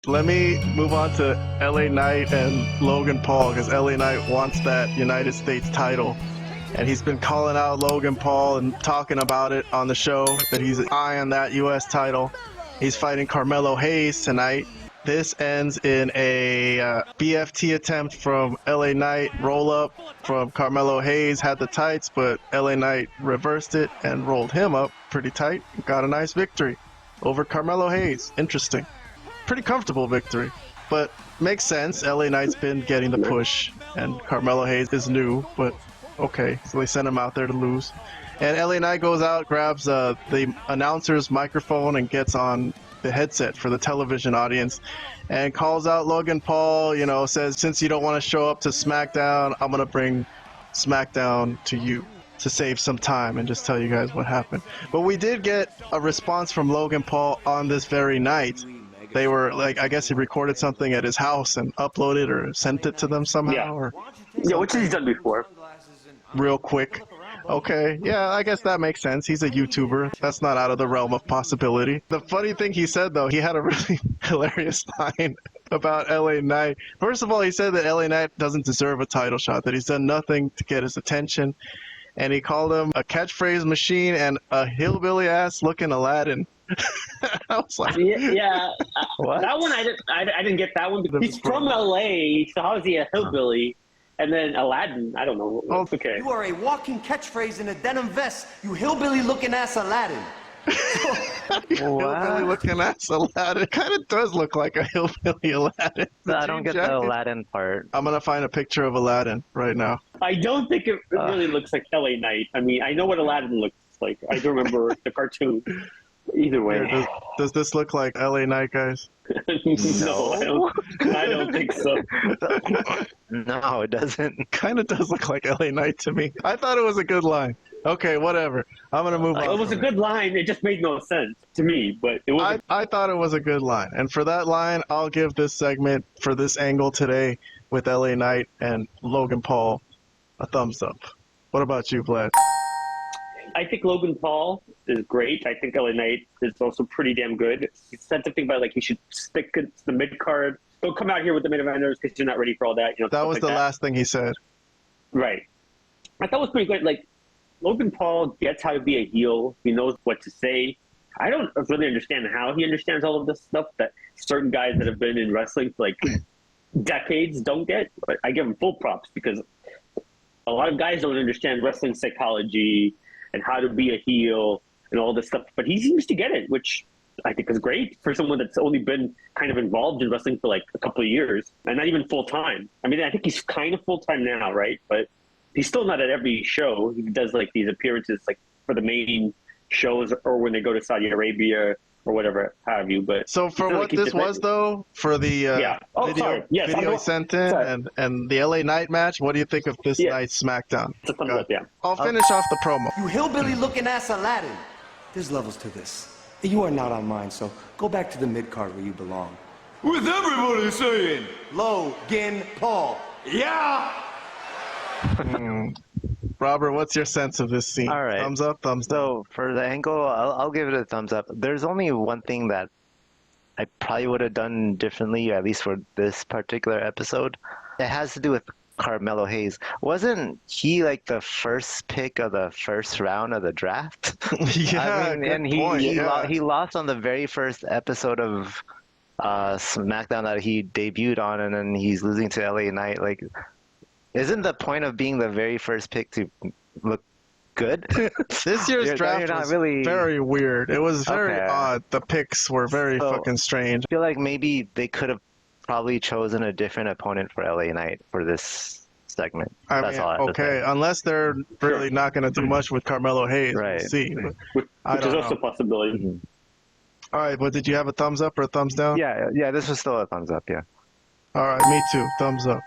Let me move on to LA Knight and Logan Paul, because LA Knight wants that United States title. And he's been calling out Logan Paul and talking about it on the show, that he's eyeing that US title. He's fighting Carmelo Hayes tonight. This ends in a BFT attempt from LA Knight, roll up from Carmelo Hayes, had the tights, but LA Knight reversed it and rolled him up pretty tight. Got a nice victory over Carmelo Hayes. Interesting. Pretty comfortable victory, but makes sense. LA Knight's been getting the push, and Carmelo Hayes is new, but okay, so they sent him out there to lose. And LA Knight goes out, grabs the announcer's microphone and gets on the headset for the television audience and calls out Logan Paul, you know, says, since you don't want to show up to Smackdown, I'm going to bring Smackdown to you to save some time and just tell you guys what happened. But we did get a response from Logan Paul on this very night. They were like, I guess he recorded something at his house and uploaded or sent it to them somehow. Yeah, or yeah, which he's done before. Real quick. Okay, yeah, I guess that makes sense. He's a YouTuber. That's not out of the realm of possibility. The funny thing he said, though, he had a really hilarious line about LA Knight. First of all, he said that LA Knight doesn't deserve a title shot, that he's done nothing to get his attention. And he called him a catchphrase machine and a hillbilly-ass looking Aladdin. I was like, Yeah, what? that one I didn't get that one because he's from LA, so how is he a hillbilly? And then Aladdin, I don't know. Oh, okay. You are a walking catchphrase in a denim vest, you hillbilly-looking ass Aladdin. Hillbilly looking ass Aladdin. It kind of does look like a hillbilly Aladdin. I don't get the Aladdin part. I'm gonna find a picture of Aladdin right now. I don't think it really looks like LA Knight. I mean, I know what Aladdin looks like. I don't remember the cartoon. Either way. Here, does this look like LA Knight, guys? No, I don't think so. No, it doesn't. Kind of does look like LA Knight to me. I thought it was a good line. Okay, whatever. I'm gonna move on. It was a good line. It just made no sense to me, but it was. I thought it was a good line, and for that line, I'll give this segment for this angle today with LA Knight and Logan Paul a thumbs up. What about you, Vlad? I think Logan Paul is great. I think LA Knight is also pretty damn good. He said something about like he should stick to the mid card. Don't come out here with the main eventers because you're not ready for all that. You know, That was like the last thing he said. Right. I thought it was pretty good. Like Logan Paul gets how to be a heel. He knows what to say. I don't really understand how he understands all of this stuff that certain guys that have been in wrestling for like decades don't get. But I give him full props because a lot of guys don't understand wrestling psychology and how to be a heel and all this stuff. But he seems to get it, which I think is great for someone that's only been kind of involved in wrestling for like a couple of years and not even full time. I mean, I think he's kind of full time now, right? But he's still not at every show. He does like these appearances like for the main shows or when they go to Saudi Arabia or whatever have you. But so for what this was though, for the video he sent in and the LA Knight match, what do you think of this night's Smackdown? It's a thumbs up, yeah. I'll finish off the promo. You hillbilly-looking ass Aladdin. There's levels to this. You are not on mine, so go back to the mid-card where you belong. With everybody saying, Logan Paul. yeah! Robert, what's your sense of this scene? All right. Thumbs up, thumbs down. So for the angle, I'll give it a thumbs up. There's only one thing that I probably would have done differently, at least for this particular episode. It has to do with Carmelo Hayes. Wasn't he like the first pick of the first round of the draft? Yeah, I mean, and he lost on the very first episode of SmackDown that he debuted on, and then he's losing to LA Knight. Like, isn't the point of being the very first pick to look good? This year's draft was very weird. It was very odd. The picks were very fucking strange. I feel like maybe they could have probably chosen a different opponent for LA Knight for this segment. That's all I have to say. Unless they're really not going to do much with Carmelo Hayes. Right. We'll see. Which is also a possibility. Mm-hmm. All right, but did you have a thumbs up or a thumbs down? Yeah, this was still a thumbs up, yeah. All right, me too. Thumbs up.